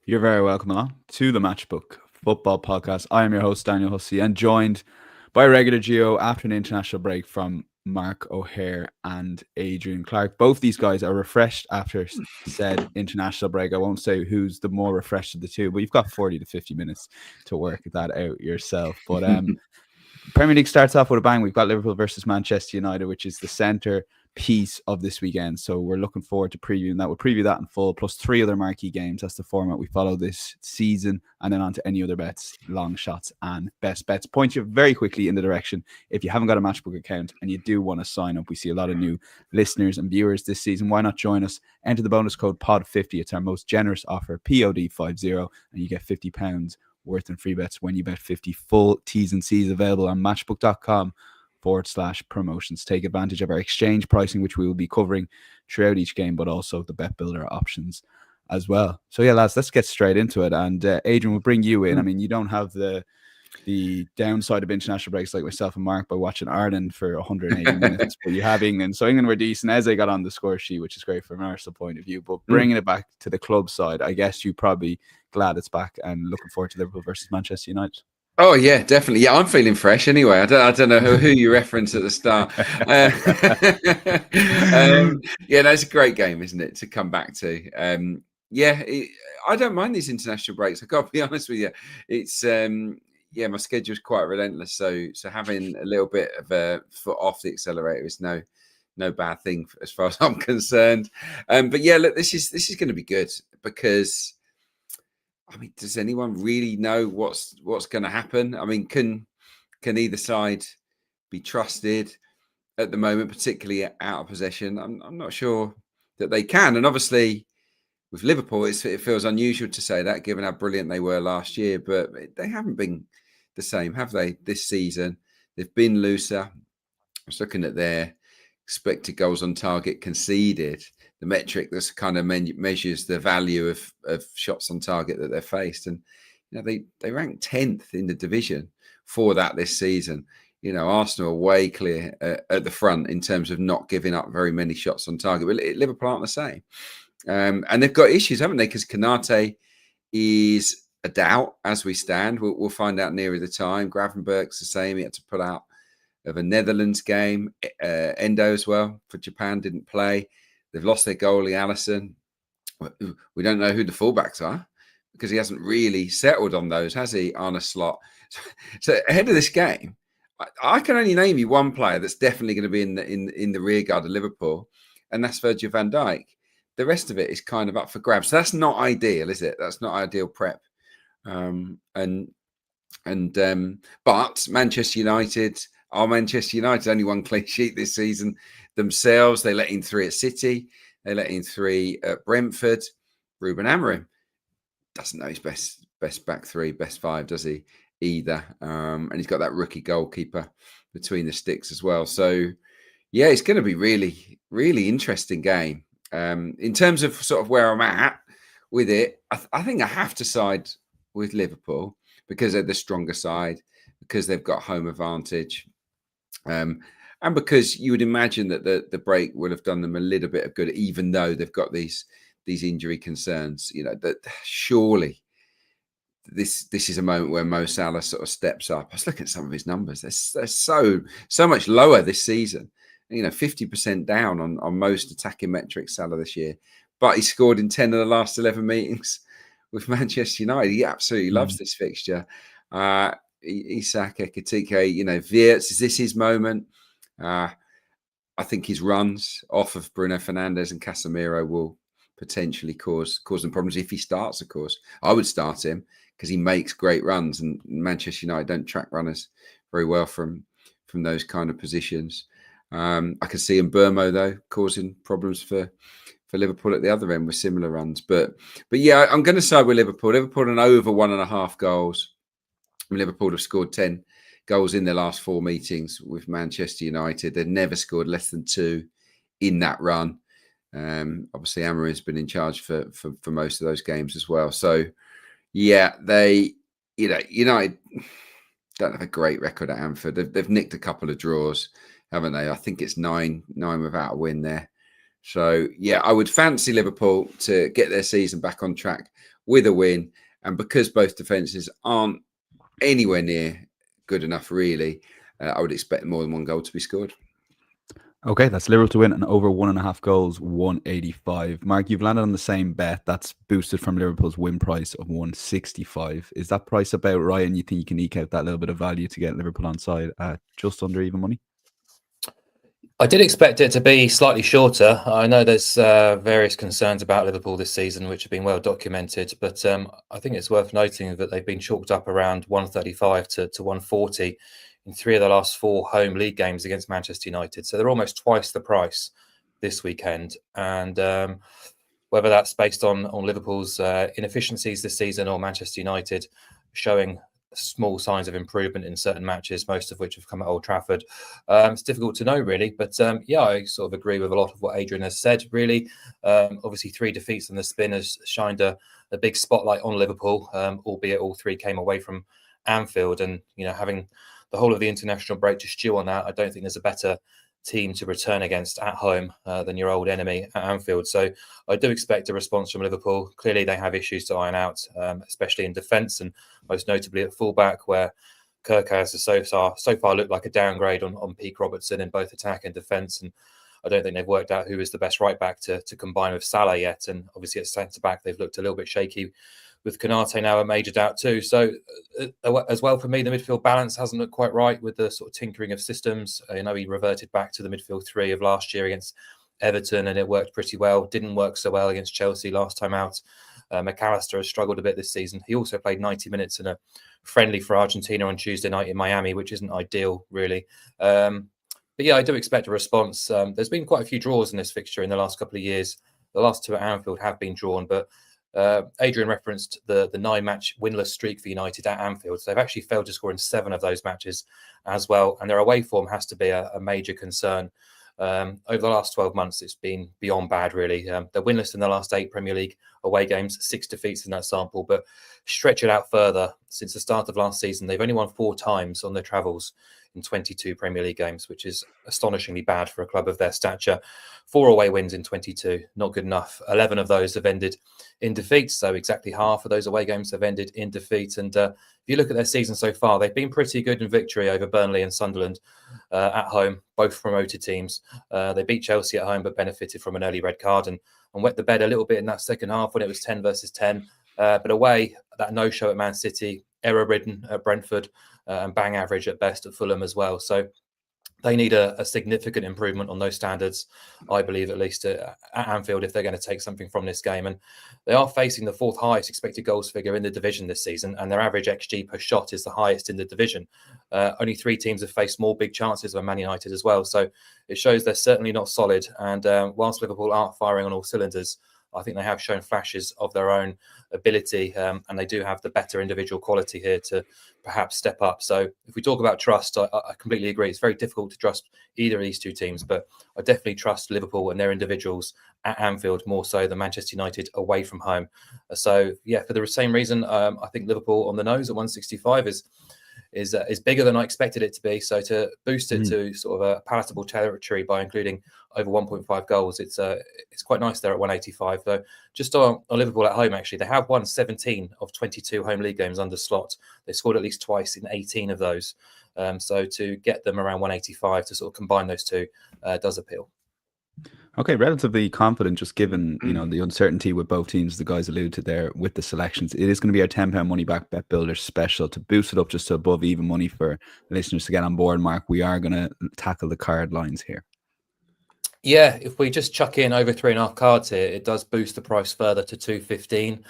You're very welcome along to the Matchbook Football Podcast. I am your host, Daniel Hussey, and joined by regular Geo after an international break from Mark O'Haire and Adrian Clarke. Both these guys are refreshed after said international break. I won't say who's the more refreshed of the two, but you've got 40 to 50 minutes to work that out yourself. But Premier League starts off with a bang. We've got Liverpool versus Manchester United, which is the centre piece of this weekend. So we're looking forward to previewing that. We'll preview that in full, plus 3 other marquee games. That's the format we follow this season. And then on to any other bets, long shots, and best bets. Point you very quickly in the direction. If you haven't got a Matchbook account and you do want to sign up, we see a lot of new listeners and viewers this season. Why not join us? Enter the bonus code POD50. It's our most generous offer, POD50, and you get £50 worth in free bets when you bet 50. Full T's and C's available on matchbook.com/promotions. Take advantage of our exchange pricing, which we will be covering throughout each game, but also the bet builder options as well. So yeah, lads, let's get straight into it. And Adrian, we'll bring you in. I mean, you don't have the downside of international breaks like myself and Mark by watching Ireland for 180 minutes, but you have England. So England were decent. Eze got on the score sheet, which is great from an Arsenal point of view. But bringing it back to the club side, I guess you're probably glad it's back and looking forward to Liverpool versus Manchester United. Oh yeah, definitely. Yeah, I'm feeling fresh anyway. I don't know who you referenced at the start. Yeah, that's a great game, isn't it, to come back to? I don't mind these international breaks. I got to be honest with you. It's my schedule's quite relentless. So having a little bit of a foot off the accelerator is no bad thing as far as I'm concerned. But yeah, look, this is going to be good because, I mean, does anyone really know what's going to happen? I mean, can either side be trusted at the moment, particularly out of possession? I'm not sure that they can. And obviously, with Liverpool, it feels unusual to say that, given how brilliant they were last year. But they haven't been the same, have they, this season? They've been looser. I was looking at their expected goals on target conceded, the metric that's kind of measures the value of shots on target that they're faced. And, you know, they rank 10th in the division for that this season. You know, Arsenal are way clear at the front in terms of not giving up very many shots on target. But Liverpool aren't the same. And they've got issues, haven't they? Because Konate is a doubt as we stand. We'll find out nearer the time. Gravenberg's the same. He had to pull out of a Netherlands game. Endo as well for Japan didn't play. They've lost their goalie, Alisson. We don't know who the fullbacks are because he hasn't really settled on those, has he, Arne Slot? So ahead of this game, I can only name you one player that's definitely going to be in the rear guard of Liverpool, and that's Virgil van Dijk. The rest of it is kind of up for grabs. So that's not ideal, is it? That's not ideal prep. But Manchester United only one clean sheet this season themselves. They let in 3 at City. They let in 3 at Brentford. Ruben Amorim doesn't know his best back 3, best 5, does he? Either. And he's got that rookie goalkeeper between the sticks as well. So, yeah, it's going to be really, really interesting game. In terms of sort of where I'm at with it, I think I have to side with Liverpool because they're the stronger side, because they've got home advantage. And because you would imagine that the break would have done them a little bit of good, even though they've got these injury concerns. You know, that surely this is a moment where Mo Salah sort of steps up. I was looking at some of his numbers; they're so much lower this season. You know, 50% down on most attacking metrics, Salah this year, but he scored in 10 of the last 11 meetings with Manchester United. He absolutely loves this fixture. Isak, Ekitike, you know, Wirtz, is this his moment? I think his runs off of Bruno Fernandes and Casemiro will potentially cause them problems if he starts, of course. I would start him because he makes great runs, and Manchester United don't track runners very well from those kind of positions. I can see Mbeumo, though, causing problems for Liverpool at the other end with similar runs. But yeah, I'm going to side with Liverpool. Liverpool and over 1.5 goals. Liverpool have scored 10 goals in their last 4 meetings with Manchester United. They've never scored less than 2 in that run. Obviously, Amorim has been in charge for most of those games as well. So, yeah, United don't have a great record at Anfield. They've nicked a couple of draws, haven't they? I think it's 9 without a win there So, yeah, I would fancy Liverpool to get their season back on track with a win. And because both defences aren't anywhere near good enough, really, I would expect more than one goal to be scored. Okay, that's Liverpool to win and over 1.5 goals, 185. Mark, you've landed on the same bet. That's boosted from Liverpool's win price of 165. Is that price about right? And you think you can eke out that little bit of value to get Liverpool on side at just under even money? I did expect it to be slightly shorter. I know there's various concerns about Liverpool this season, which have been well documented, but I think it's worth noting that they've been chalked up around 135 to 140 in 3 of the last 4 home league games against Manchester United. So they're almost twice the price this weekend. And whether that's based on Liverpool's inefficiencies this season or Manchester United showing small signs of improvement in certain matches, most of which have come at Old Trafford. It's difficult to know, really. But yeah, I sort of agree with a lot of what Adrian has said, really. Obviously, 3 defeats in the spin has shined a big spotlight on Liverpool, albeit all 3 came away from Anfield. And, you know, having the whole of the international break to stew on that, I don't think there's a better team to return against at home than your old enemy at Anfield. So I do expect a response from Liverpool. Clearly, they have issues to iron out, especially in defence and most notably at fullback, where Kirk has so far looked like a downgrade on Pete Robertson in both attack and defence. And I don't think they've worked out who is the best right back to combine with Salah yet. And obviously at centre back, they've looked a little bit shaky with Konate now a major doubt too. So as well for me, the midfield balance hasn't looked quite right with the sort of tinkering of systems. You know, he reverted back to the midfield 3 of last year against Everton and it worked pretty well. Didn't work so well against Chelsea last time out. McAllister has struggled a bit this season. He also played 90 minutes in a friendly for Argentina on Tuesday night in Miami, which isn't ideal, really. But yeah, I do expect a response. There's been quite a few draws in this fixture in the last couple of years. The last 2 at Anfield have been drawn, but Adrian referenced the 9-match winless streak for United at Anfield. So they've actually failed to score in 7 of those matches as well. And their away form has to be a major concern. Over the last 12 months, it's been beyond bad, really. They're winless in the last 8 Premier League away games, 6 defeats in that sample. But stretch it out further, since the start of last season, they've only won 4 times on their travels in 22 Premier League games, which is astonishingly bad for a club of their stature. 4 away wins in 22, not good enough. 11 of those have ended in defeat, so exactly half of those away games have ended in defeat. And if you look at their season so far, they've been pretty good in victory over Burnley and Sunderland at home, both promoted teams. They beat Chelsea at home, but benefited from an early red card and wet the bed a little bit in that second half when it was 10 versus 10. But away, that no-show at Man City, error-ridden at Brentford, and bang average at best at Fulham as well. So they need a significant improvement on those standards, I believe, at least at Anfield, if they're going to take something from this game. And they are facing the 4th highest expected goals figure in the division this season, and their average XG per shot is the highest in the division. Only 3 teams have faced more big chances than Man United as well. So it shows they're certainly not solid. And whilst Liverpool aren't firing on all cylinders, I think they have shown flashes of their own ability, and they do have the better individual quality here to perhaps step up. So if we talk about trust, I completely agree. It's very difficult to trust either of these 2 teams, but I definitely trust Liverpool and their individuals at Anfield more so than Manchester United away from home. So yeah, for the same reason, I think Liverpool on the nose at 165 is bigger than I expected it to be. So to boost it to sort of a palatable territory by including over 1.5 goals, it's quite nice there at 185. Though just on Liverpool at home, actually, they have won 17 of 22 home league games under Slot. They scored at least twice in 18 of those. So to get them around 185 to sort of combine those 2 does appeal. Okay, relatively confident, just given you know the uncertainty with both teams. The guys alluded to there with the selections. It is going to be our £10 money back bet builder special to boost it up just to above even money for listeners to get on board. Mark, we are going to tackle the card lines here. Yeah, if we just chuck in over 3.5 cards here, it does boost the price further to 215,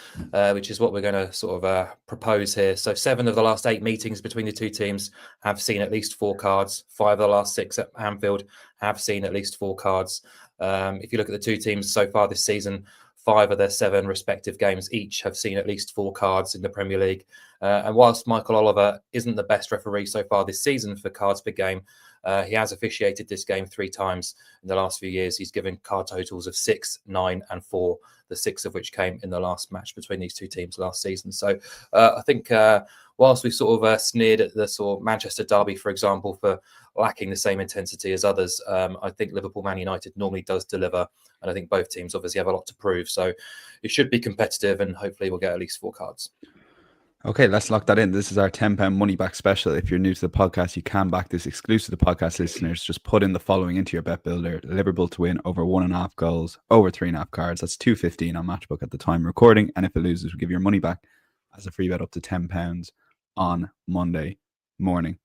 which is what we're going to sort of propose here. So 7 of the last 8 meetings between the 2 teams have seen at least 4 cards. 5 of the last 6 at Anfield have seen at least 4 cards. If you look at the 2 teams so far this season, 5 of their 7 respective games each have seen at least 4 cards in the Premier League. And whilst Michael Oliver isn't the best referee so far this season for cards per game, he has officiated this game 3 times in the last few years. He's given card totals of 6, 9 and 4, the 6 of which came in the last match between these 2 teams last season. So I think whilst we sort of sneered at the sort of Manchester derby, for example, for lacking the same intensity as others, I think Liverpool Man United normally does deliver, and I think both teams obviously have a lot to prove. So it should be competitive, and hopefully we'll get at least 4 cards. Okay, let's lock that in. This is our £10 money back special. If you're new to the podcast, you can back this exclusive to podcast listeners. Just put in the following into your bet builder: Liverpool to win over 1.5 goals, over 3.5 cards. That's $2.15 on Matchbook at the time of recording. And if it loses, we'll give your money back as a free bet up to £10 on Monday morning.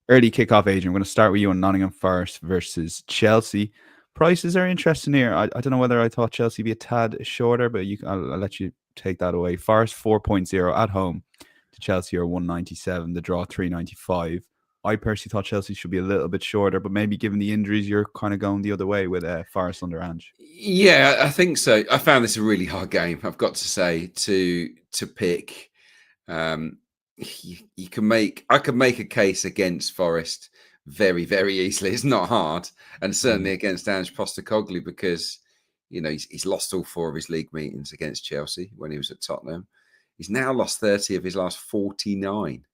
Early kickoff, Adrian. I'm going to start with you on Nottingham Forest versus Chelsea. Prices are interesting here. I don't know whether I thought Chelsea be a tad shorter, but I'll let you take that away. Forest 4.0 at home to Chelsea are 197. The draw 395. I personally thought Chelsea should be a little bit shorter, but maybe given the injuries, you're kind of going the other way with Forest under Ange. Yeah, I think so. I found this a really hard game, I've got to say, to pick. I can make a case against Forest very, very easily. It's not hard, and certainly against Ange Postecoglou, because he's lost all 4 of his league meetings against Chelsea when he was at Tottenham. He's now lost 30 of his last 49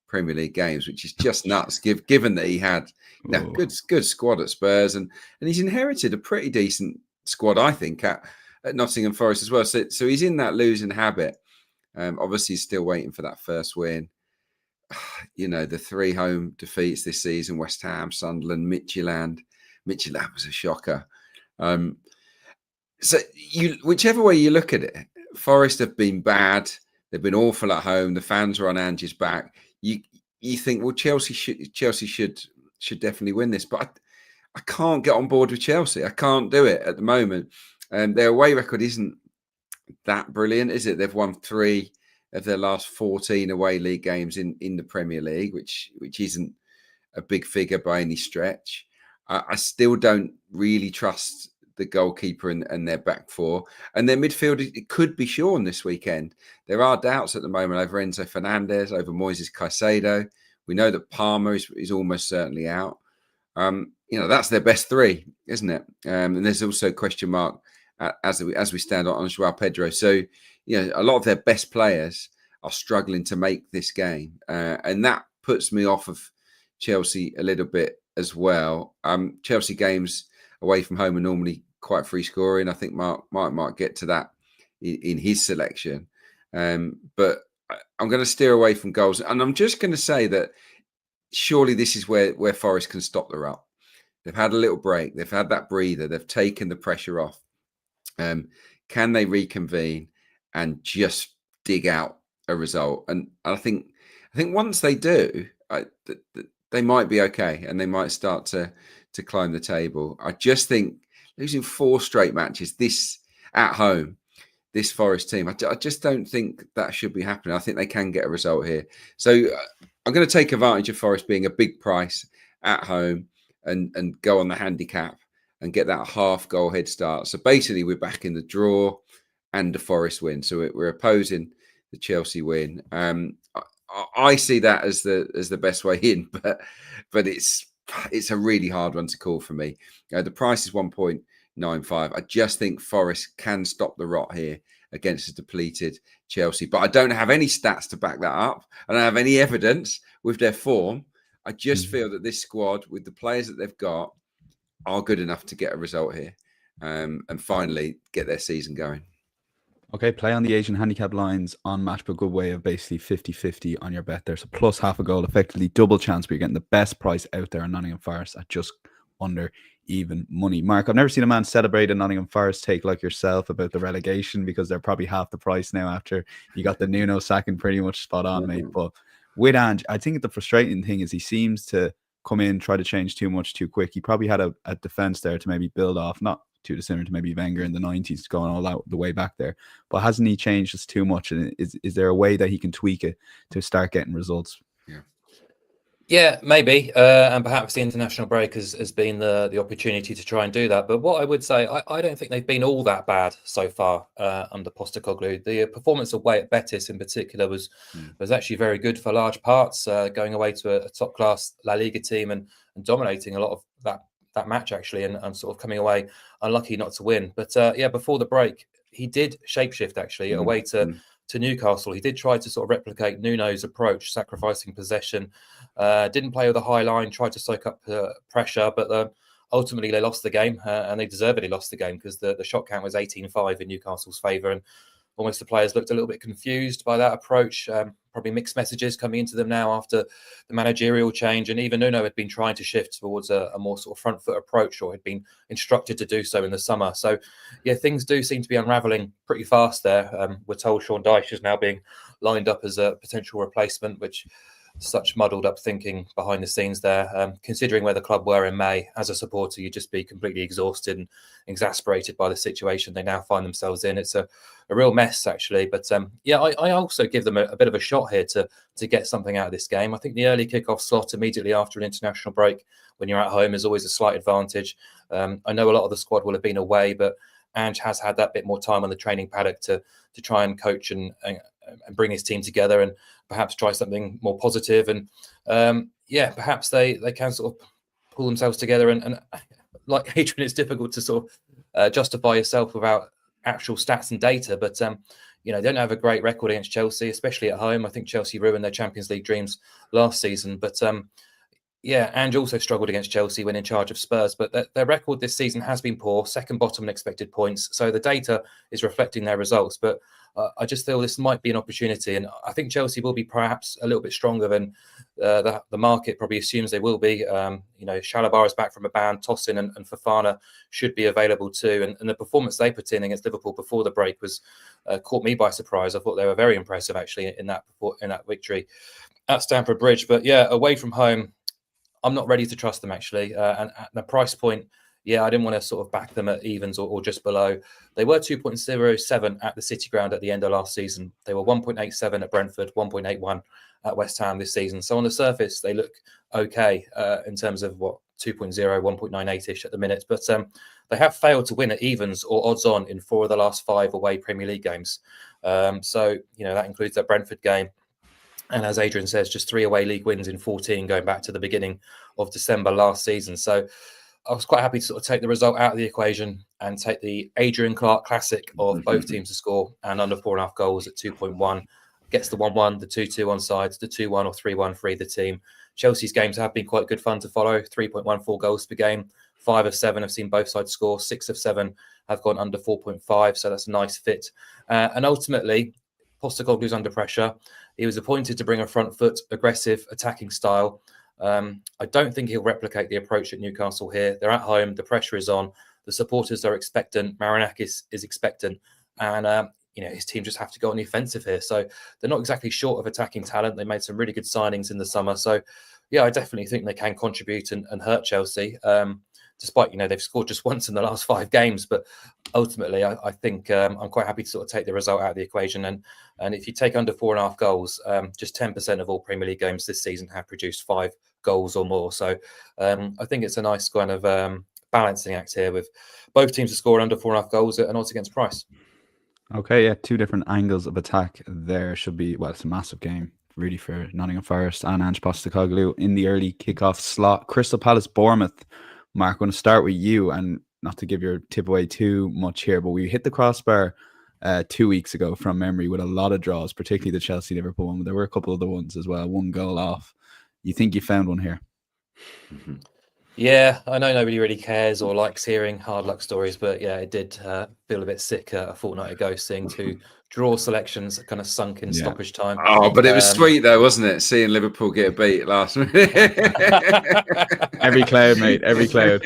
Premier League games, which is just nuts, given that he had good squad at Spurs, and he's inherited a pretty decent squad, I think, at Nottingham Forest as well. So he's in that losing habit. Obviously, he's still waiting for that first win. The 3 home defeats this season: West Ham, Sunderland, Midtjylland. Midtjylland was a shocker. So whichever way you look at it, Forest have been bad. They've been awful at home. The fans are on Ange's back. You think, well, Chelsea should definitely win this, but I can't get on board with Chelsea. I can't do it at the moment. Their away record isn't that brilliant, is it? They've won 3 of their last 14 away league games in the Premier League, which isn't a big figure by any stretch. I still don't really trust the goalkeeper and their back 4. And their midfield, it could be shorn this weekend. There are doubts at the moment over Enzo Fernandez, over Moises Caicedo. We know that Palmer is almost certainly out. That's their best 3, isn't it? And there's also a question mark as we stand on Joao Pedro. So, a lot of their best players are struggling to make this game. And that puts me off of Chelsea a little bit as well. Chelsea games away from home are normally quite free scoring. I think Mark might get to that in his selection. But I'm going to steer away from goals. And I'm just going to say that surely this is where Forest can stop the rut. They've had a little break. They've had that breather. They've taken the pressure off. Can they reconvene and just dig out a result? And I think once they do, they might be okay, and they might start to climb the table. I just think losing 4 straight matches this at home, this Forest team, I just don't think that should be happening. I think they can get a result here. So I'm going to take advantage of Forest being a big price at home and go on the handicap and get that half goal head start. So basically we're back in the draw and the Forest win. So we're opposing the Chelsea win. I see that as the best way in, but it's a really hard one to call for me. The price is 1.95. I just think Forest can stop the rot here against a depleted Chelsea, but I don't have any stats to back that up. I don't have any evidence with their form. I just feel that this squad, with the players that they've got, are good enough to get a result here and finally get their season going. Okay, play on the Asian handicap lines on Matchbook. Good way of basically 50-50 on your bet there. So plus half a goal, effectively double chance, but you're getting the best price out there on Nottingham Forest at just under even money. Mark, I've never seen a man celebrate a Nottingham Forest take like yourself about the relegation, because they're probably half the price now after you got the Nuno sacking pretty much spot on, mate. But with Ange, I think the frustrating thing is he seems to come in, try to change too much too quick. He probably had a defense there to maybe build off, not too dissimilar to maybe Wenger in the 90s, going all out the way back there. But hasn't he changed just too much? And is there a way that he can tweak it to start getting results? Yeah, maybe. And perhaps the international break has been the opportunity to try and do that. But what I would say, I don't think they've been all that bad so far under Postecoglou. The performance away at Betis in particular was actually very good for large parts, going away to a top-class La Liga team and dominating a lot of that match, actually, and sort of coming away unlucky not to win. But before the break, he did shapeshift, actually, away to to Newcastle. He did try to sort of replicate Nuno's approach, sacrificing possession. Didn't play with a high line, tried to soak up pressure, but ultimately they lost the game, and they deservedly lost the game because the shot count was 18-5 in Newcastle's favour, and almost the players looked a little bit confused by that approach. Probably mixed messages coming into them now after the managerial change. And even Nuno had been trying to shift towards a more sort of front foot approach, or had been instructed to do so in the summer. So, yeah, things do seem to be unravelling pretty fast there. We're told Sean Dyche is now being lined up as a potential replacement, which such muddled up thinking behind the scenes there. Considering where the club were in May, as a supporter, you'd just be completely exhausted and exasperated by the situation they now find themselves in. It's a real mess, actually. But I also give them a bit of a shot here to get something out of this game. I think the early kickoff slot immediately after an international break, when you're at home, is always a slight advantage. I know a lot of the squad will have been away, but Ange has had that bit more time on the training paddock to try and coach and bring his team together and perhaps try something more positive. And perhaps they can sort of pull themselves together. And like Adrian, it's difficult to sort of justify yourself without actual stats and data. But they don't have a great record against Chelsea, especially at home. I think Chelsea ruined their Champions League dreams last season. But Ange also struggled against Chelsea when in charge of Spurs, but their record this season has been poor, second bottom in expected points. So the data is reflecting their results, but I just feel this might be an opportunity. And I think Chelsea will be perhaps a little bit stronger than the market probably assumes they will be. Chalobah is back from a ban, Tosin and Fofana should be available too. And the performance they put in against Liverpool before the break was caught me by surprise. I thought they were very impressive actually in that victory at Stamford Bridge. But away from home, I'm not ready to trust them, actually. And at the price point, I didn't want to sort of back them at evens or just below. They were 2.07 at the City Ground at the end of last season. They were 1.87 at Brentford, 1.81 at West Ham this season. So on the surface, they look okay in terms of 2.0, 1.98-ish at the minute. But they have failed to win at evens or odds on in 4 of the last 5 away Premier League games. So that includes that Brentford game. And as Adrian says, just 3 away league wins in 14 going back to the beginning of December last season. So I was quite happy to sort of take the result out of the equation and take the Adrian Clarke classic of both teams to score and under 4.5 goals at 2.1. Gets the 1-1, the 2-2 on sides, the 2-1 or 3-1 for either team. Chelsea's games have been quite good fun to follow. 3.14 goals per game. 5 of 7 have seen both sides score. 6 of 7 have gone under 4.5. So that's a nice fit. And ultimately, Postecoglou's under pressure. He was appointed to bring a front foot, aggressive, attacking style. I don't think he'll replicate the approach at Newcastle here. They're at home. The pressure is on. The supporters are expectant. Marinakis is expectant. And, his team just have to go on the offensive here. So they're not exactly short of attacking talent. They made some really good signings in the summer. So, I definitely think they can contribute and hurt Chelsea. Despite, they've scored just once in the last 5 games. But ultimately, I think I'm quite happy to sort of take the result out of the equation. And if you take under 4.5 goals, just 10% of all Premier League games this season have produced 5 goals or more. So I think it's a nice kind of balancing act here with both teams to score under 4.5 goals at an odds against price. Okay, 2 different angles of attack there. Should be, it's a massive game really for Nottingham Forest and Ange Postecoglou in the early kickoff slot. Crystal Palace, Bournemouth. Mark, I'm going to start with you, and not to give your tip away too much here, but we hit the crossbar 2 weeks ago from memory with a lot of draws, particularly the Chelsea-Liverpool one. There were a couple of other ones as well, 1 goal off. You think you found one here? Yeah, I know nobody really cares or likes hearing hard luck stories, but it did feel a bit sick a fortnight ago seeing 2 draw selections kind of sunk in stoppage time. Oh, but it was sweet though, wasn't it? Seeing Liverpool get a beat last minute. Every cloud, mate. Every cloud.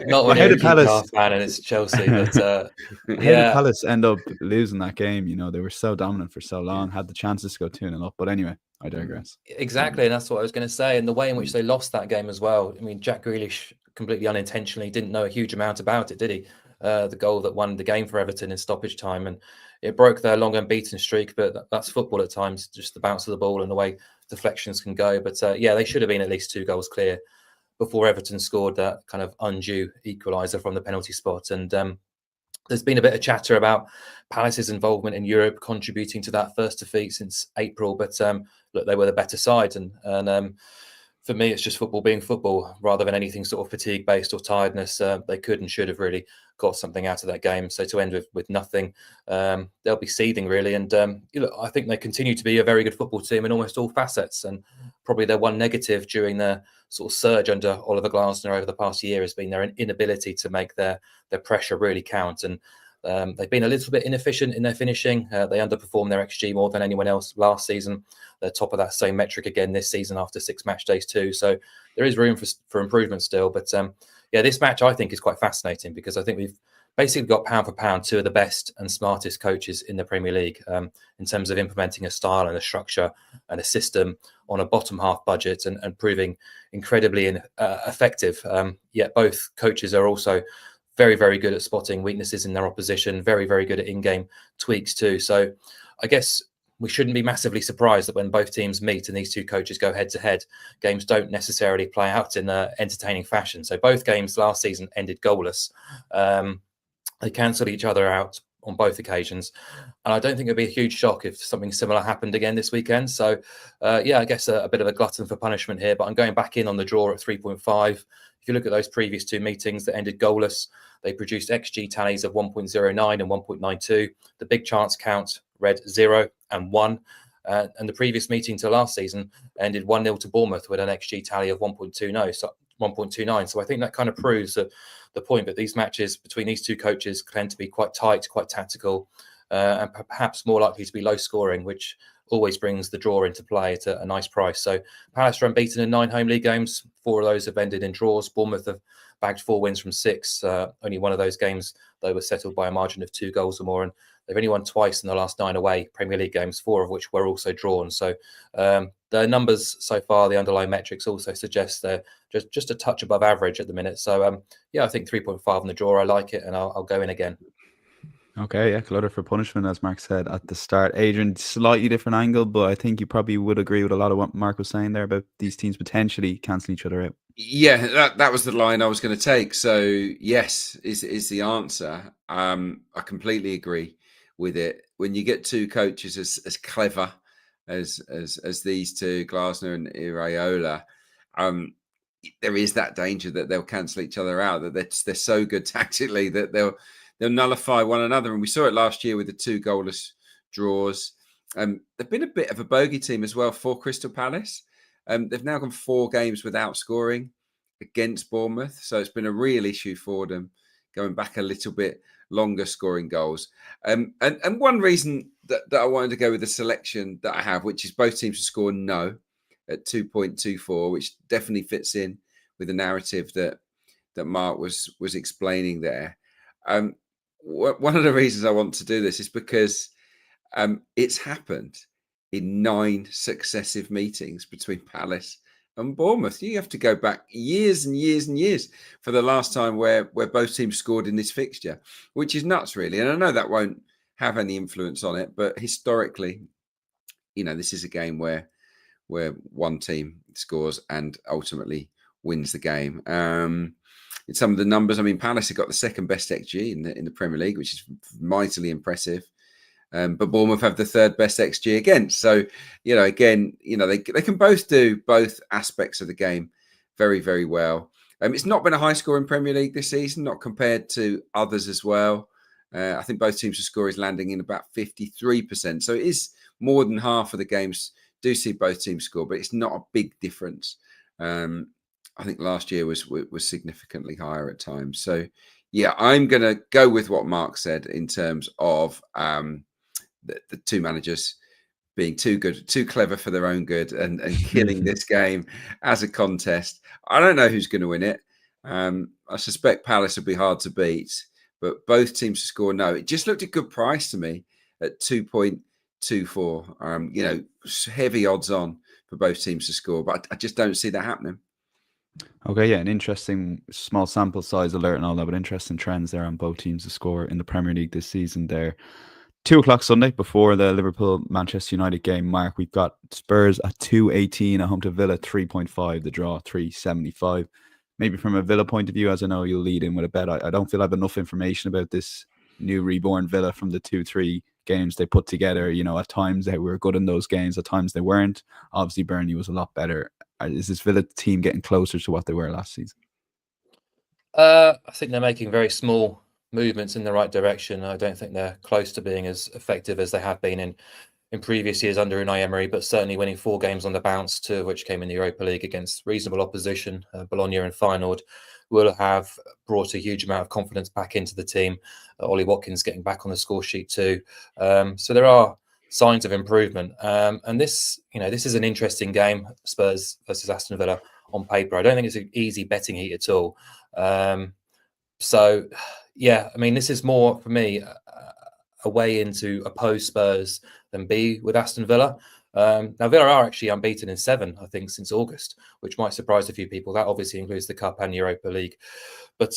Not when you're a Palace fan and it's Chelsea, but how did Palace end up losing that game? They were so dominant for so long, had the chances to go 2-0 up. But anyway, I digress. Exactly, and that's what I was going to say. And the way in which they lost that game as well. I mean, Jack Grealish completely unintentionally didn't know a huge amount about it, did he? The goal that won the game for Everton in stoppage time, and it broke their long unbeaten streak. But that's football at times, just the bounce of the ball and the way deflections can go. But they should have been at least 2 goals clear before Everton scored that kind of undue equaliser from the penalty spot. And there's been a bit of chatter about Palace's involvement in Europe contributing to that first defeat since April. But look, they were the better side, and for me, it's just football being football rather than anything sort of fatigue based or tiredness. They could and should have really got something out of that game. So to end with nothing, they'll be seething really. And I think they continue to be a very good football team in almost all facets. And probably their one negative during their sort of surge under Oliver Glasner over the past year has been their inability to make their pressure really count. And they've been a little bit inefficient in their finishing. They underperformed their XG more than anyone else last season. They're top of that same metric again this season after 6 match days too. So there is room for improvement still. But this match I think is quite fascinating because I think we've basically got pound for pound 2 of the best and smartest coaches in the Premier League in terms of implementing a style and a structure and a system on a bottom half budget and proving incredibly effective. Yet both coaches are also very, very good at spotting weaknesses in their opposition, very, very good at in-game tweaks too. So I guess we shouldn't be massively surprised that when both teams meet and these two coaches go head-to-head, games don't necessarily play out in an entertaining fashion. So both games last season ended goalless. They cancelled each other out on both occasions. And I don't think it'd be a huge shock if something similar happened again this weekend. So, I guess a bit of a glutton for punishment here, but I'm going back in on the draw at 3.5. If you look at those previous 2 meetings that ended goalless, they produced XG tallies of 1.09 and 1.92. The big chance count read 0 and 1. And the previous meeting to last season ended 1-0 to Bournemouth with an XG tally of 1.29. So I think that kind of proves that the point that these matches between these two coaches tend to be quite tight, quite tactical, and perhaps more likely to be low scoring, which always brings the draw into play at a nice price. So Palace are unbeaten in 9 home league games. 4 of those have ended in draws. Bournemouth have bagged 4 wins from 6. Only one of those games, though, was settled by a margin of 2 goals or more. And they've only won twice in the last 9 away Premier League games, 4 of which were also drawn. So the numbers so far, the underlying metrics also suggest they're just a touch above average at the minute. So, I think 3.5 on the draw. I like it, and I'll go in again. Okay, yeah, clutter for punishment, as Mark said at the start. Adrian, slightly different angle, but I think you probably would agree with a lot of what Mark was saying there about these teams potentially cancelling each other out. Yeah, that was the line I was going to take. So yes, is the answer. I completely agree with it. When you get 2 coaches as clever as these 2, Glasner and Iraola, there is that danger that they'll cancel each other out. That they're so good tactically that they'll nullify one another. And we saw it last year with the 2 goalless draws. They've been a bit of a bogey team as well for Crystal Palace. They've now gone 4 games without scoring against Bournemouth. So it's been a real issue for them, going back a little bit longer scoring goals. And one reason that I wanted to go with the selection that I have, which is both teams to score no at 2.24, which definitely fits in with the narrative that Mark was explaining there. One of the reasons I want to do this is because it's happened in 9 successive meetings between Palace and Bournemouth. You have to go back years and years and years for the last time where both teams scored in this fixture, which is nuts, really. And I know that won't have any influence on it, but historically, this is a game where one team scores and ultimately wins the game. In some of the numbers, I mean, Palace have got the 2nd best XG in the Premier League, which is mightily impressive. But Bournemouth have the 3rd best XG against. So, they can both do both aspects of the game very, very well. It's not been a high score in Premier League this season, not compared to others as well. I think both teams' score is landing in about 53%. So it is more than half of the games do see both teams score, but it's not a big difference. I think last year was significantly higher at times. So, yeah, I'm going to go with what Mark said in terms of the 2 managers being too good, too clever for their own good and killing this game as a contest. I don't know who's going to win it. I suspect Palace will be hard to beat, but both teams to score no. It just looked a good price to me at 2.24. Heavy odds on for both teams to score, but I just don't see that happening. Okay, yeah, an interesting small sample size alert and all that, but interesting trends there on both teams to score in the Premier League this season there. 2:00 Sunday before the Liverpool-Manchester United game, Mark, we've got Spurs at 2.18 at home to Villa, 3.5, the draw, 3.75. Maybe from a Villa point of view, as I know you'll lead in with a bet, I don't feel I have enough information about this new reborn Villa from the 2-3 games they put together. At times they were good in those games, at times they weren't. Obviously, Burnley was a lot better is this Villa team getting closer to what they were last season? I think they're making very small movements in the right direction. I don't think they're close to being as effective as they have been in previous years under Unai Emery, but certainly winning 4 games on the bounce, 2 of which came in the Europa League against reasonable opposition, Bologna and Feyenoord, will have brought a huge amount of confidence back into the team. Ollie Watkins getting back on the score sheet too. So there are signs of improvement. And this is an interesting game, Spurs versus Aston Villa on paper. I don't think it's an easy betting heat at all. So, yeah, I mean, this is more for me a way into oppose Spurs than be with Aston Villa. Now, Villa are actually unbeaten in 7, I think, since August, which might surprise a few people. That obviously includes the Cup and Europa League. But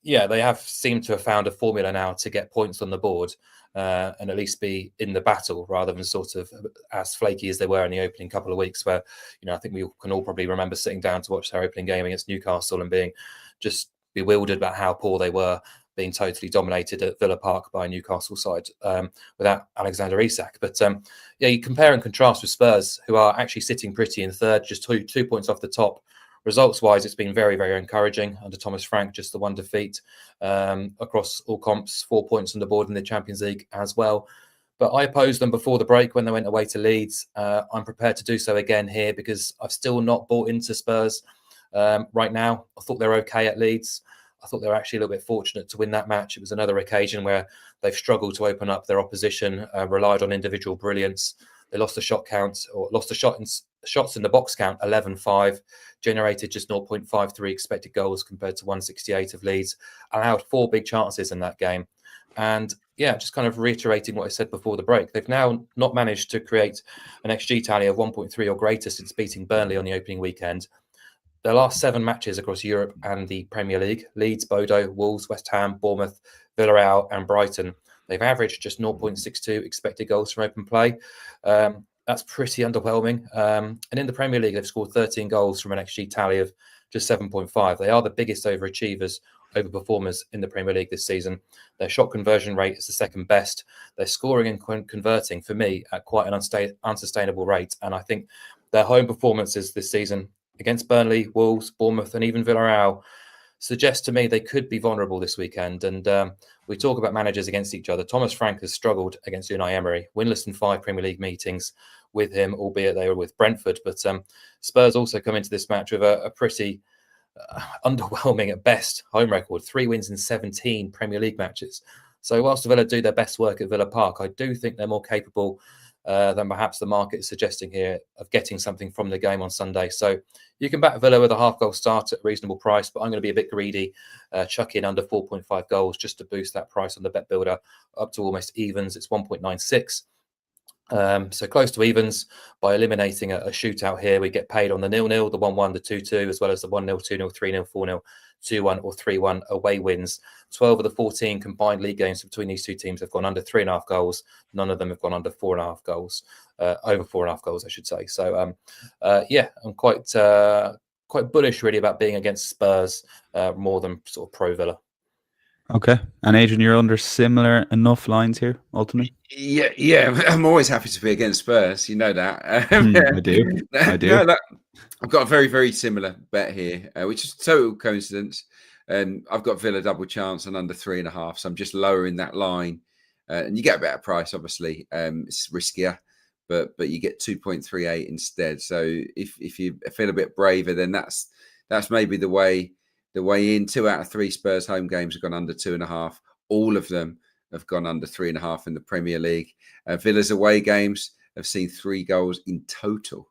yeah, they have seemed to have found a formula now to get points on the board and at least be in the battle rather than sort of as flaky as they were in the opening couple of weeks where, I think we can all probably remember sitting down to watch their opening game against Newcastle and being just bewildered about how poor they were, being totally dominated at Villa Park by a Newcastle side without Alexander Isak. But yeah, you compare and contrast with Spurs, who are actually sitting pretty in third, just two points off the top. Results-wise, it's been very, very encouraging under Thomas Frank, just the 1 defeat across all comps, 4 points on the board in the Champions League as well. But I opposed them before the break when they went away to Leeds. I'm prepared to do so again here because I've still not bought into Spurs right now. I thought they're okay at Leeds. I thought they were actually a little bit fortunate to win that match. It was another occasion where they've struggled to open up their opposition, relied on individual brilliance. They lost the shot count, or lost the shots in the box count, 11-5, generated just 0.53 expected goals compared to 168 of Leeds, allowed 4 big chances in that game. And yeah, just kind of reiterating what I said before the break, they've now not managed to create an XG tally of 1.3 or greater since beating Burnley on the opening weekend. Their last 7 matches across Europe and the Premier League, Leeds, Bodo, Wolves, West Ham, Bournemouth, Villarreal and Brighton, they've averaged just 0.62 expected goals from open play. That's pretty underwhelming. And in the Premier League, they've scored 13 goals from an XG tally of just 7.5. They are the biggest overachievers, overperformers in the Premier League this season. Their shot conversion rate is the second best. They're scoring and converting, for me, at quite an unsustainable rate. And I think their home performances this season against Burnley, Wolves, Bournemouth, and even Villarreal suggests to me they could be vulnerable this weekend. And we talk about managers against each other. Thomas Frank has struggled against Unai Emery, winless in 5 Premier League meetings with him, albeit they were with Brentford. But Spurs also come into this match with a pretty underwhelming at best home record, 3 wins in 17 Premier League matches. So whilst Villa do their best work at Villa Park, I do think they're more capable than perhaps the market is suggesting here of getting something from the game on Sunday. So you can back Villa with a half-goal start at a reasonable price, but I'm going to be a bit greedy, chuck in under 4.5 goals just to boost that price on the bet builder up to almost evens. It's 1.96. So close to evens. By eliminating a shootout here, we get paid on the 0-0, the 1-1, the 2-2, as well as the 1-0, 2-0, 3-0, 4-0, 2-1 or 3-1 away wins. 12 of the 14 combined league games between these two teams have gone under 3.5 goals. None of them have gone under 4.5 goals, over 4.5 goals, I should say. So, yeah, I'm quite bullish really about being against Spurs more than sort of pro Villa. Okay. And Adrian, you're under similar enough lines here, ultimately? Yeah. I'm always happy to be against Spurs. You know that. I do. No, I've got a very, very similar bet here, which is total coincidence. And I've got Villa double chance and under 3.5. So I'm just lowering that line. And you get a better price, obviously. It's riskier, but you get 2.38 instead. So if you feel a bit braver, then that's maybe the way in. 2 out of 3 Spurs home games have gone under 2.5. All of them have gone under 3.5 in the Premier League. Villa's away games have seen 3 goals in total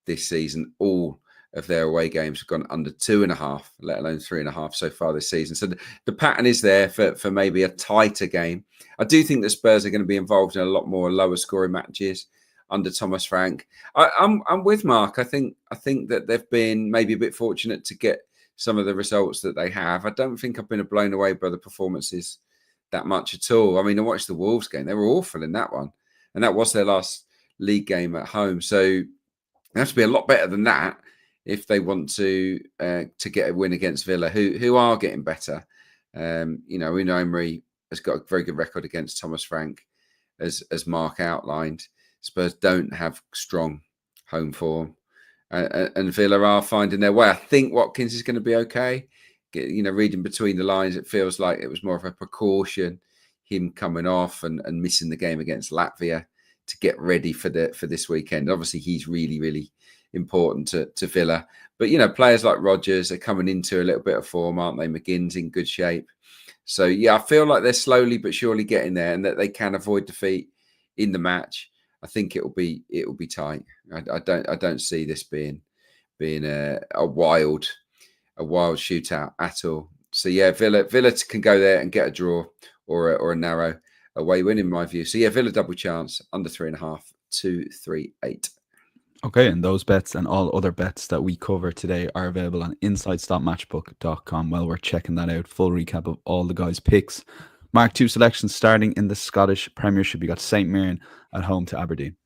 this season. All of their away games have gone under 2.5, let alone 3.5 so far this season. So the pattern is there for maybe a tighter game. I do think the Spurs are going to be involved in a lot more lower scoring matches under Thomas Frank. I'm with Mark. I think that they've been maybe a bit fortunate to get some of the results that they have. I don't think I've been blown away by the performances that much at all. I mean, I watched the Wolves game. They were awful in that one. And that was their last league game at home. So they have to be a lot better than that if they want to get a win against Villa, who are getting better. Unai Emery has got a very good record against Thomas Frank, as Mark outlined. Spurs don't have strong home form. and Villa are finding their way. I think Watkins is going to be okay. Reading between the lines, it feels like it was more of a precaution, him coming off and missing the game against Latvia to get ready for this weekend. Obviously, he's really, really important to Villa. But, players like Rodgers are coming into a little bit of form, aren't they? McGinn's in good shape. So, yeah, I feel like they're slowly but surely getting there and that they can avoid defeat in the match. I think it will be tight. I don't see this being a wild shootout at all. So yeah, Villa can go there and get a draw or a narrow away win in my view. So yeah, Villa double chance under 3.5, 238. Okay, and those bets and all other bets that we cover today are available on insidestopmatchbook.com. Well, we're checking that out. Full recap of all the guys' picks. Mark, 2 selections starting in the Scottish Premiership. You got St Mirren at home to Aberdeen.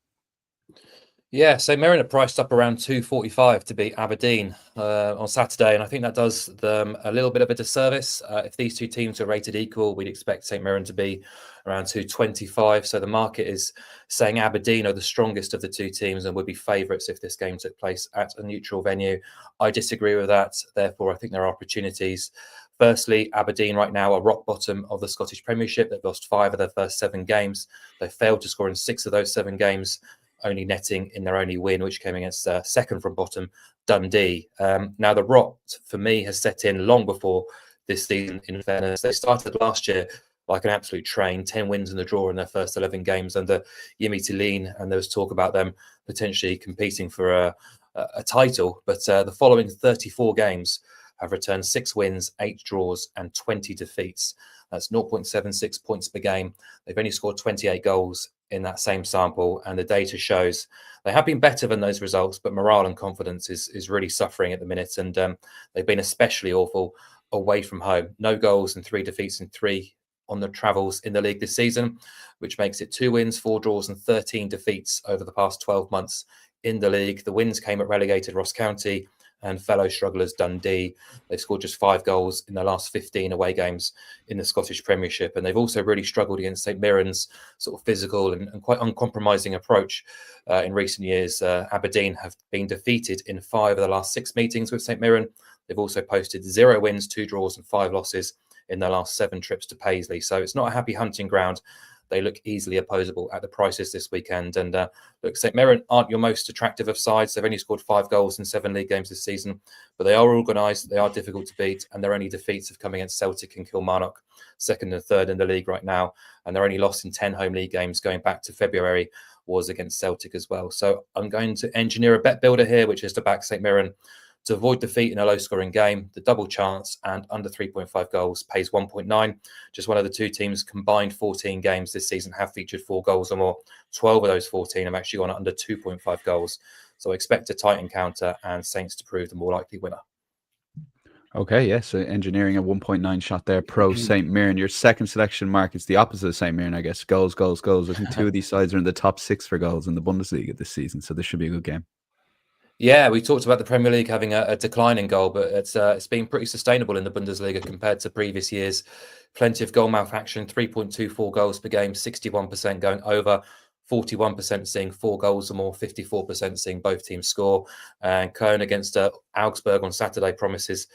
Yeah, so Mirren are priced up around 245 to beat Aberdeen on Saturday, and I think that does them a little bit of a disservice. If these two teams are rated equal, we'd expect St Mirren to be around 225. So the market is saying Aberdeen are the strongest of the two teams and would be favourites if this game took place at a neutral venue. I disagree with that. Therefore, I think there are opportunities. Firstly, Aberdeen right now are rock bottom of the Scottish Premiership. They've lost 5 of their first 7 games. They failed to score in 6 of those 7 games, only netting in their only win, which came against second from bottom, Dundee. Now, the rot, for me, has set in long before this season, in fairness. They started last year like an absolute train, 10 wins and a draw in their first 11 games under Jimmy Tilleen, and there was talk about them potentially competing for a title. But the following 34 games have returned 6 wins, 8 draws, and 20 defeats. That's 0.76 points per game. They've only scored 28 goals in that same sample, and the data shows they have been better than those results, but morale and confidence is really suffering at the minute, and they've been especially awful away from home. No goals and 3 defeats and 3 on the travels in the league this season, which makes it 2 wins, 4 draws, and 13 defeats over the past 12 months in the league. The wins came at relegated Ross County and fellow strugglers Dundee. They've scored just 5 goals in their last 15 away games in the Scottish Premiership, and they've also really struggled against St Mirren's sort of physical and quite uncompromising approach in recent years. Aberdeen have been defeated in 5 of the last 6 meetings with St Mirren. They've also posted 0 wins, 2 draws, and 5 losses in their last 7 trips to Paisley. So it's not a happy hunting ground. They look easily opposable at the prices this weekend. And look, St Mirren aren't your most attractive of sides. They've only scored 5 goals in 7 league games this season, but they are organised. They are difficult to beat, and their only defeats have come against Celtic and Kilmarnock, 2nd and 3rd in the league right now. And their only loss in 10 home league games going back to February was against Celtic as well. So I'm going to engineer a bet builder here, which is to back St Mirren to avoid defeat in a low-scoring game. The double chance and under 3.5 goals pays 1.9. Just one of the two teams' combined 14 games this season have featured 4 goals or more. 12 of those 14 have actually gone under 2.5 goals. So I expect a tight encounter and Saints to prove the more likely winner. Okay, yeah, so engineering a 1.9 shot there, pro St Mirren. Your second selection, Mark, is the opposite of St Mirren, I guess. Goals, goals, goals. I think 2 of these sides are in the top 6 for goals in the Bundesliga this season, so this should be a good game. Yeah, we talked about the Premier League having a decline in goal, but it's been pretty sustainable in the Bundesliga compared to previous years. Plenty of goal mouth action, 3.24 goals per game, 61% going over, 41% seeing 4 goals or more, 54% seeing both teams score. And Köln against Augsburg on Saturday promises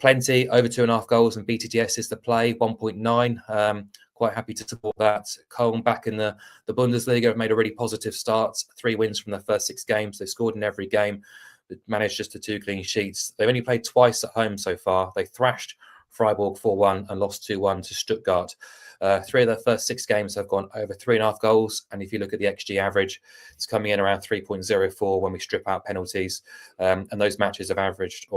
plenty, over 2.5 goals, and BTTS is the play, 1.9. Quite happy to support that. Köln back in the Bundesliga have made a really positive start. 3 wins from their first 6 games. They've scored in every game. They've managed just the 2 clean sheets. They've only played twice at home so far. They thrashed Freiburg 4-1 and lost 2-1 to Stuttgart. 3 of their first 6 games have gone over 3.5 goals. And if you look at the XG average, it's coming in around 3.04 when we strip out penalties. And those matches have averaged,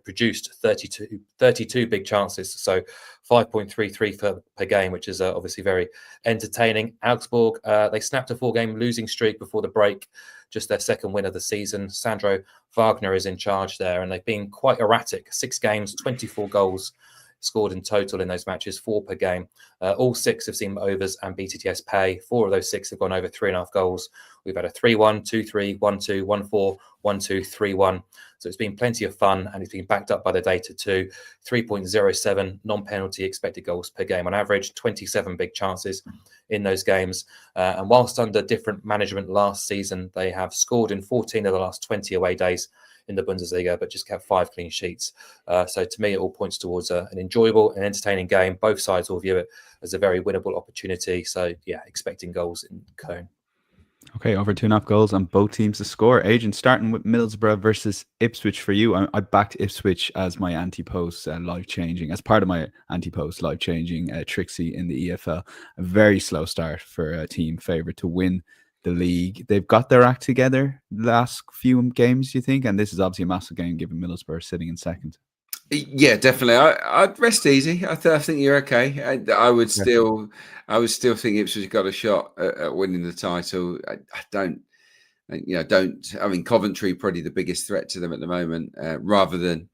produced 32 big chances. So 5.33 per game, which is obviously very entertaining. Augsburg, they snapped a 4-game losing streak before the break, just their 2nd win of the season. Sandro Wagner is in charge there, and they've been quite erratic. 6 games, 24 goals scored in total in those matches, 4 per game. All 6 have seen overs and BTTS pay. 4 of those 6 have gone over 3.5 goals. We've had a 3-1, 2-3, 1-2, 1-4, 1-2, 3-1. So it's been plenty of fun, and it's been backed up by the data too. 3.07 non-penalty expected goals per game on average, 27 big chances in those games. And whilst under different management last season, they have scored in 14 of the last 20 away days in the Bundesliga, but just kept 5 clean sheets. So to me, it all points towards an enjoyable and entertaining game. Both sides will view it as a very winnable opportunity. So yeah, expecting goals in Cologne. Okay, over 2.5 goals on both teams to score. Adrian, starting with Middlesbrough versus Ipswich for you. I backed Ipswich as my anti-post life-changing, as part of my anti-post life-changing Trixie in the EFL. A very slow start for a team favourite to win the league. They've got their act together the last few games, you think? And this is obviously a massive game given Middlesbrough sitting in second. Yeah, definitely. I'd rest easy. I think you're okay. I would still think Ipswich got a shot at winning the title. I mean, Coventry probably the biggest threat to them at the moment, rather than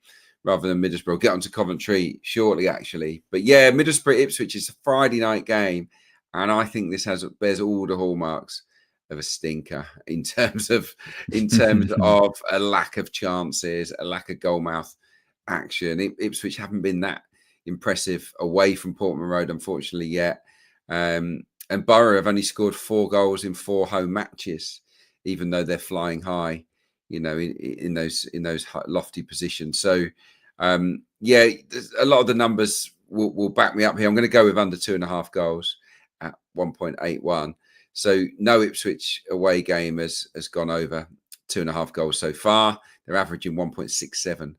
Middlesbrough. We'll get onto Coventry shortly, actually. But yeah, Middlesbrough Ipswich is a Friday night game, and I think this bears all the hallmarks of a stinker in terms of a lack of chances, a lack of goalmouth action. Ipswich haven't been that impressive away from Portman Road, unfortunately, yet. And Borough have only scored 4 goals in 4 home matches, even though they're flying high, in those lofty positions. So, yeah, a lot of the numbers will back me up here. I'm going to go with under 2.5 goals at 1.81. So no Ipswich away game has gone over 2.5 goals so far. They're averaging 1.67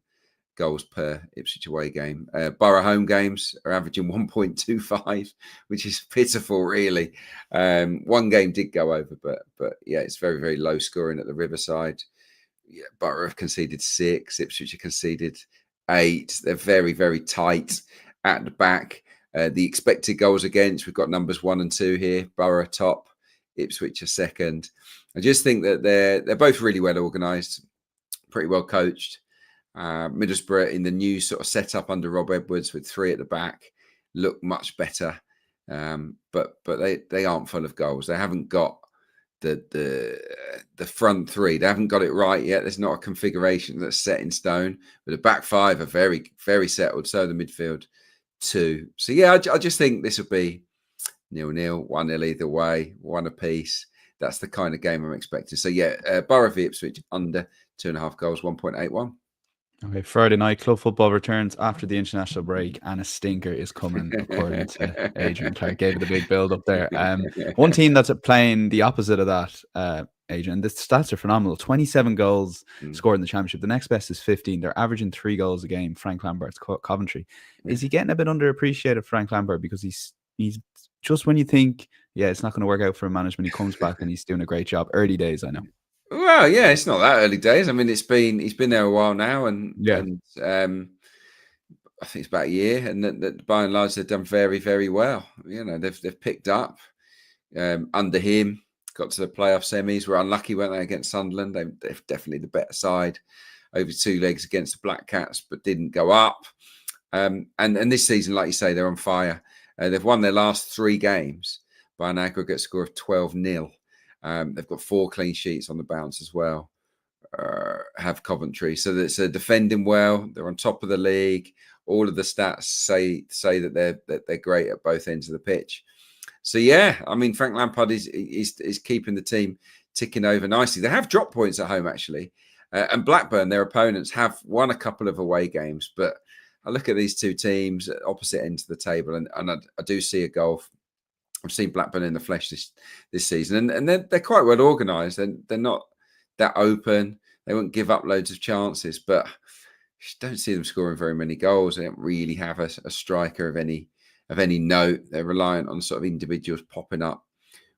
goals per Ipswich away game. Borough home games are averaging 1.25, which is pitiful, really. One game did go over, but yeah, it's very, very low scoring at the Riverside. Yeah, Borough have conceded 6, Ipswich have conceded 8. They're very, very tight at the back. The expected goals against, we've got numbers 1 and 2 here. Borough top, Ipswich are second. I just think that they're both really well organised, pretty well coached. Middlesbrough in the new sort of setup under Rob Edwards with 3 at the back look much better, but they aren't full of goals. They haven't got the front 3. They haven't got it right yet. There's not a configuration that's set in stone, but the back 5 are very, very settled. So the midfield 2. So yeah, I just think this will be 0-0, 1-0 either way, 1 apiece. That's the kind of game I'm expecting. So yeah, Borough v Ipswich under 2.5 goals, 1.81. Okay, Friday night, club football returns after the international break, and a stinker is coming, according to Adrian Clarke. Gave it a big build up there. One team that's playing the opposite of that, Adrian, the stats are phenomenal. 27 goals scored in the Championship. The next best is 15. They're averaging 3 goals a game. Frank Lambert's Coventry. Is he getting a bit underappreciated, Frank Lambert? Because he's just when you think, yeah, it's not going to work out for management, he comes back and he's doing a great job. Early days, I know. Well, yeah, it's not that early days. I mean, he's been there a while now, and I think it's about a year, and that by and large they've done very, very well. They've picked up under him, got to the playoff semis. Were unlucky, weren't they, against Sunderland? They're definitely the better side over 2 legs against the Black Cats, but didn't go up. And this season, like you say, they're on fire. They've won their last 3 games by an aggregate score of 12-0. They've got 4 clean sheets on the bounce as well. Have Coventry, so that's defending well. They're on top of the league. All of the stats say that they're great at both ends of the pitch. So yeah, I mean, Frank Lampard is keeping the team ticking over nicely. They have drop points at home actually, and Blackburn, their opponents, have won a couple of away games. But I look at these 2 teams at opposite ends of the table, and I do see a goal. I've seen Blackburn in the flesh this season, and they're quite well organised. They're not that open. They won't give up loads of chances, but you don't see them scoring very many goals. They don't really have a striker of any note. They're reliant on sort of individuals popping up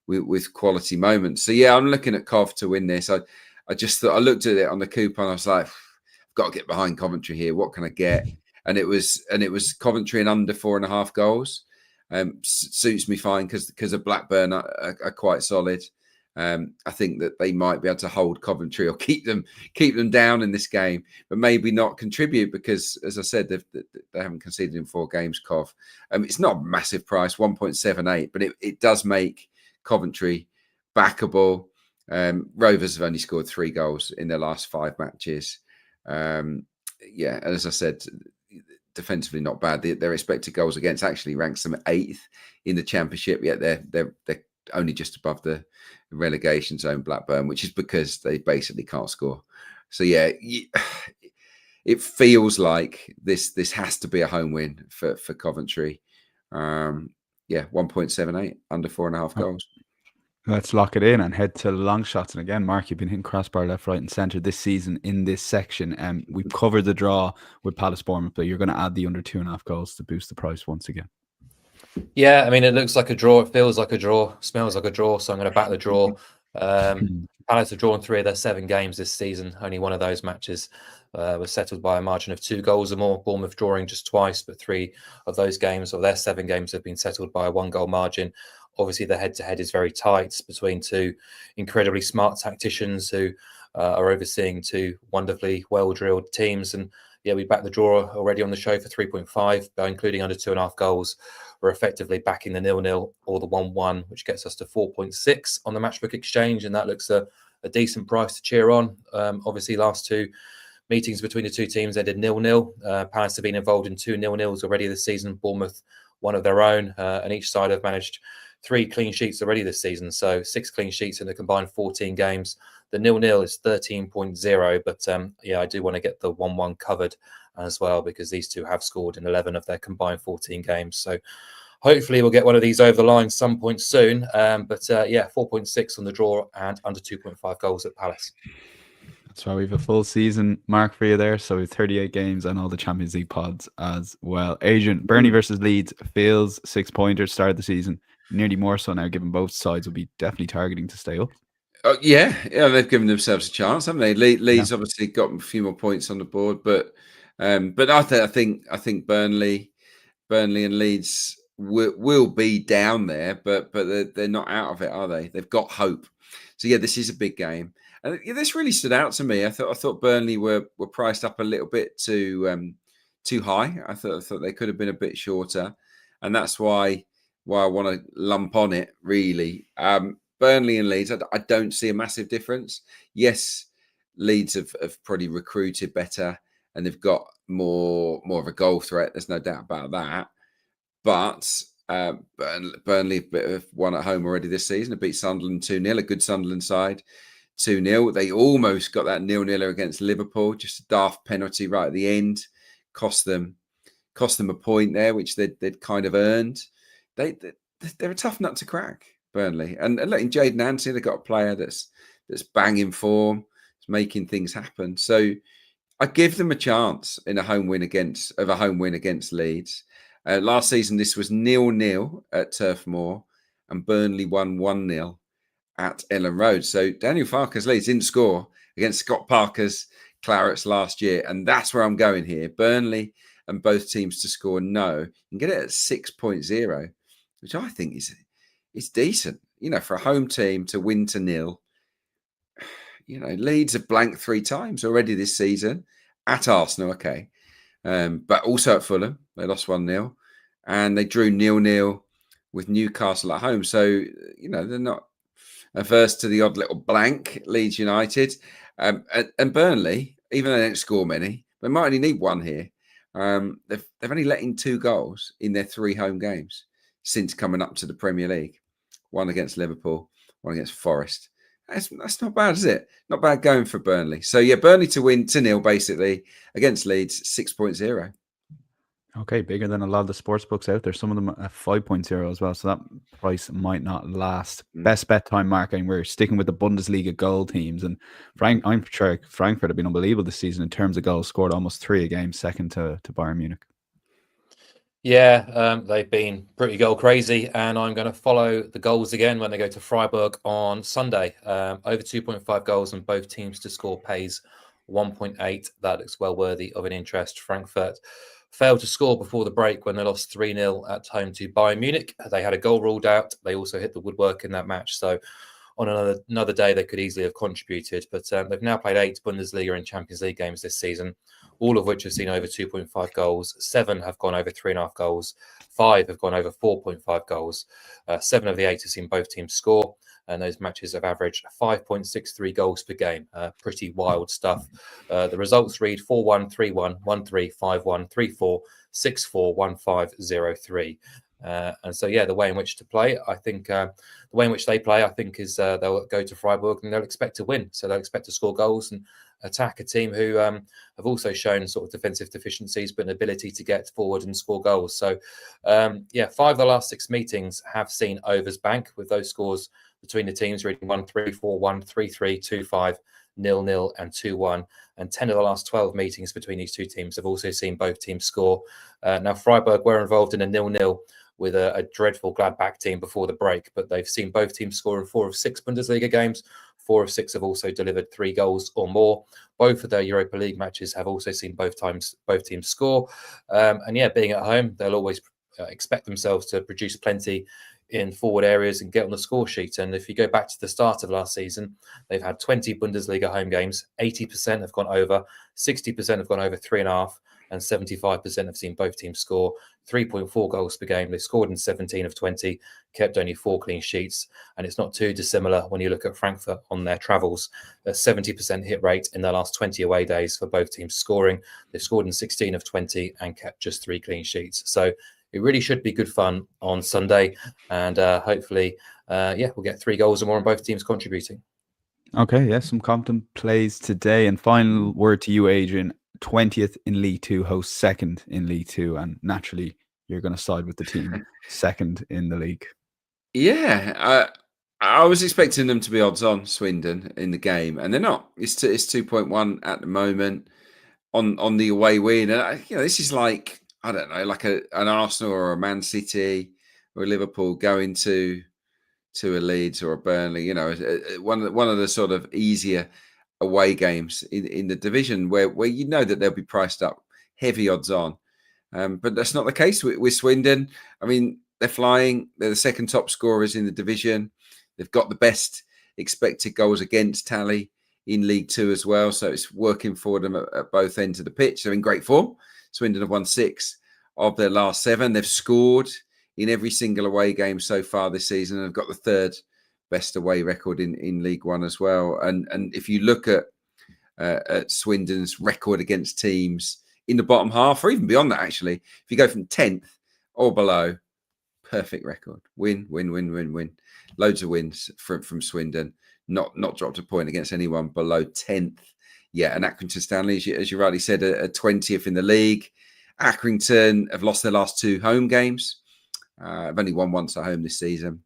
with quality moments. So yeah, I'm looking at Cov to win this. I just thought, I looked at it on the coupon. I was like, I've got to get behind Coventry here. What can I get? And it was Coventry and under 4.5 goals. Suits me fine because of Blackburn are quite solid. I think that they might be able to hold Coventry or keep them down in this game, but maybe not contribute because, as I said, they haven't conceded in 4 games. Cov, it's not a massive price, 1.78, but it does make Coventry backable. Rovers have only scored 3 goals in their last 5 matches. Yeah, and as I said, defensively not bad. Their expected goals against actually ranks them 8th in the Championship. Yet they're only just above the relegation zone, Blackburn, which is because they basically can't score. So yeah, it feels like this has to be a home win for Coventry. Yeah, 1.78 under 4.5 goals. Let's lock it in and head to long shots. And again, Mark, you've been hitting crossbar left, right, and centre this season in this section. We've covered the draw with Palace Bournemouth, but you're going to add the under 2.5 goals to boost the price once again. Yeah, I mean, it looks like a draw. It feels like a draw. Smells like a draw. So I'm going to back the draw. Palace have drawn 3 of their 7 games this season. Only one of those matches was settled by a margin of 2 goals or more. Bournemouth drawing just twice, but 3 of those games, or their 7 games, have been settled by a 1-goal margin. Obviously, the head-to-head is very tight between 2 incredibly smart tacticians who are overseeing 2 wonderfully well-drilled teams. And yeah, we backed the draw already on the show for 3.5, by including under 2.5 goals. We're effectively backing the 0-0 or the 1-1, which gets us to 4.6 on the Matchbook Exchange, and that looks a decent price to cheer on. Obviously, last 2 meetings between the 2 teams ended 0-0. Palace have been involved in 2 0-0s already this season. Bournemouth, one of their own, and each side have managed 3 clean sheets already this season. So 6 clean sheets in a combined 14 games. The 0-0 is 13.0, but yeah, I do want to get the 1-1 covered as well, because these 2 have scored in 11 of their combined 14 games. So hopefully we'll get one of these over the line some point soon. But yeah, 4.6 on the draw and under 2.5 goals at Palace. That's why we have a full season mark for you there. So we have 38 games and all the Champions League pods as well. Adrian, Burnley versus Leeds feels 6-pointers start of the season. Nearly more so now, given both sides will be definitely targeting to stay up. Yeah, they've given themselves a chance, haven't they? Leeds obviously got a few more points on the board, but I think Burnley and Leeds will be down there, but they're not out of it, are they? They've got hope. So yeah, this is a big game, and this really stood out to me. I thought Burnley were priced up a little bit too high. I thought they could have been a bit shorter, and that's why I want to lump on it really. Burnley and Leeds, I don't see a massive difference. Yes, Leeds have probably recruited better and they've got more of a goal threat. There's no doubt about that. But Burnley have won at home already this season. They beat Sunderland 2-0, a good Sunderland side, 2-0. They almost got that 0-0 against Liverpool, just a daft penalty right at the end. Cost them a point there, which they'd kind of earned. They're a tough nut to crack, Burnley. And look, in Jadon Anthony, they've got a player that's banging form, it's making things happen. So I give them a chance in a home win against Leeds. Last season, this was 0-0 at Turf Moor, and Burnley won 1-0 at Ellen Road. So Daniel Farke's Leeds didn't score against Scott Parker's Clarets last year, and that's where I'm going here. Burnley and both teams to score no. You can get it at 6.0, which I think is decent. You know, for a home team to win to 0. You know, Leeds have blanked 3 times already this season at Arsenal, okay. But also at Fulham. They lost 1-0. And they drew 0-0 with Newcastle at home. So, you know, they're not averse to the odd little blank, Leeds United. And Burnley, even though they don't score many, they might only need 1 here. They've only let in 2 goals in their 3 home games since coming up to the Premier League. 1 against Liverpool, 1 against Forest. That's not bad, is it? Not bad going for Burnley. So yeah, Burnley to win 2-0 basically against Leeds, 6.0. Okay, bigger than a lot of the sports books out there. Some of them at 5.0 as well. So that price might not last. Best bet time, Mark, and we're sticking with the Bundesliga goal teams. And I'm sure Frankfurt have been unbelievable this season in terms of goals scored, almost 3 a game, second to Bayern Munich. Yeah, they've been pretty goal crazy, and I'm going to follow the goals again when they go to Freiburg on Sunday. Over 2.5 goals and both teams to score pays 1.8. That looks well worthy of an interest. Frankfurt failed to score before the break when they lost 3-0 at home to Bayern Munich. They had a goal ruled out. They also hit the woodwork in that match. So on another day, they could easily have contributed. But they've now played 8 Bundesliga and Champions League games this season, all of which have seen over 2.5 goals. 7 have gone over 3.5 goals. 5 have gone over 4.5 goals. 7 of the 8 have seen both teams score. and those matches have averaged 5.63 goals per game. Pretty wild stuff. The results read 4-1, 3-1, 1-3, 5-1, 3-4, 6-4, 1-5, 0-3. And so, yeah, the way in which to play, I think the way in which they play, I think, is they'll go to Freiburg and they'll expect to win. So they'll expect to score goals and attack a team who have also shown sort of defensive deficiencies, but an ability to get forward and score goals. So, 5 of the last 6 meetings have seen overs bank, with those scores between the teams reading 1-3, 4-1, 3-3, 2-5, 0-0 and 2-1. And 10 of the last 12 meetings between these two teams have also seen both teams score. Now, Freiburg were involved in a 0-0 with a dreadful Gladbach team before the break, but they've seen both teams score in 4 of 6 Bundesliga games. 4 of 6 have also delivered 3 goals or more. Both of their Europa League matches have also seen both teams score. Being at home, they'll always expect themselves to produce plenty in forward areas and get on the score sheet. And if you go back to the start of last season, they've had 20 Bundesliga home games. 80% have gone over, 60% have gone over 3.5, and 75% have seen both teams score 3.4 goals per game. They've scored in 17 of 20, kept only 4 clean sheets. And it's not too dissimilar when you look at Frankfurt on their travels. A 70% hit rate in their last 20 away days for both teams scoring. They've scored in 16 of 20 and kept just 3 clean sheets. So it really should be good fun on Sunday. And hopefully, we'll get 3 goals or more on both teams contributing. Okay, yes, some confident plays today. And final word to you, Adrian. 20th in League 2, hosts 2nd in League 2, and naturally you're going to side with the team 2nd in the league. Yeah, I was expecting them to be odds on, Swindon, in the game, and they're not. It's 2.1 at the moment on the away win. And this is like, I don't know, like an Arsenal or a Man City or a Liverpool going to a Leeds or a Burnley. One of the sort of easier away games in the division where that they'll be priced up heavy odds on, but that's not the case with Swindon. I mean, they're flying. They're the 2nd top scorers in the division. They've got the best expected goals against tally in League 2 as well, so it's working for them at both ends of the pitch. They're in great form. Swindon have won 6 of their last 7. They've scored in every single away game so far this season, and have got the 3rd best away record in League 1 as well. And if you look at Swindon's record against teams in the bottom half, or even beyond that, actually, if you go from 10th or below, perfect record. Win. Loads of wins from Swindon. Not dropped a point against anyone below 10th. Yeah, and Accrington Stanley, as you rightly said, a 20th in the league. Accrington have lost their last 2 home games. I've only won once at home this season.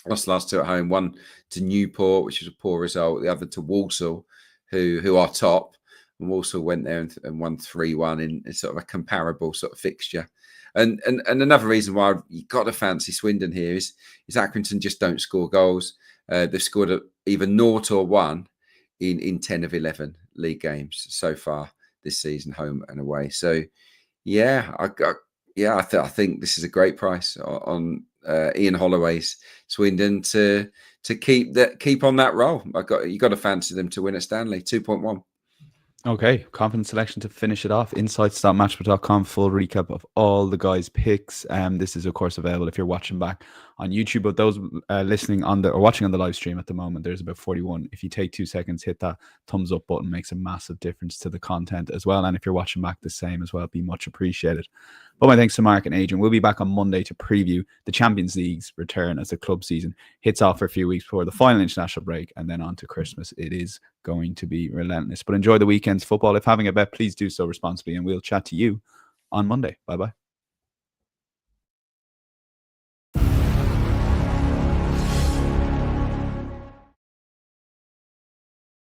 Lost the last 2 at home. One to Newport, which was a poor result. The other to Walsall, who are top. And Walsall went there and won 3-1 in sort of a comparable sort of fixture. And another reason why you've got to fancy Swindon here is Accrington just don't score goals. They've scored either 0 or 1 in 10 of 11 league games so far this season, home and away. So, I think this is a great price on Ian Holloway's Swindon to keep on that roll. You got to fancy them to win at Stanley. 2.1. Okay, confident selection to finish it off. Insights.matchball.com, full recap of all the guys' picks. This is, of course, available if you're watching back on YouTube. But those listening on or watching on the live stream at the moment, there's about 41. If you take 2 seconds, hit that thumbs up button, makes a massive difference to the content as well. And if you're watching back, the same as well, be much appreciated. But my thanks to Mark and Adrian. We'll be back on Monday to preview the Champions League's return as the club season hits off for a few weeks before the final international break, and then on to Christmas. It is going to be relentless. But enjoy the weekend's football. If having a bet, please do so responsibly, and we'll chat to you on Monday. Bye-bye.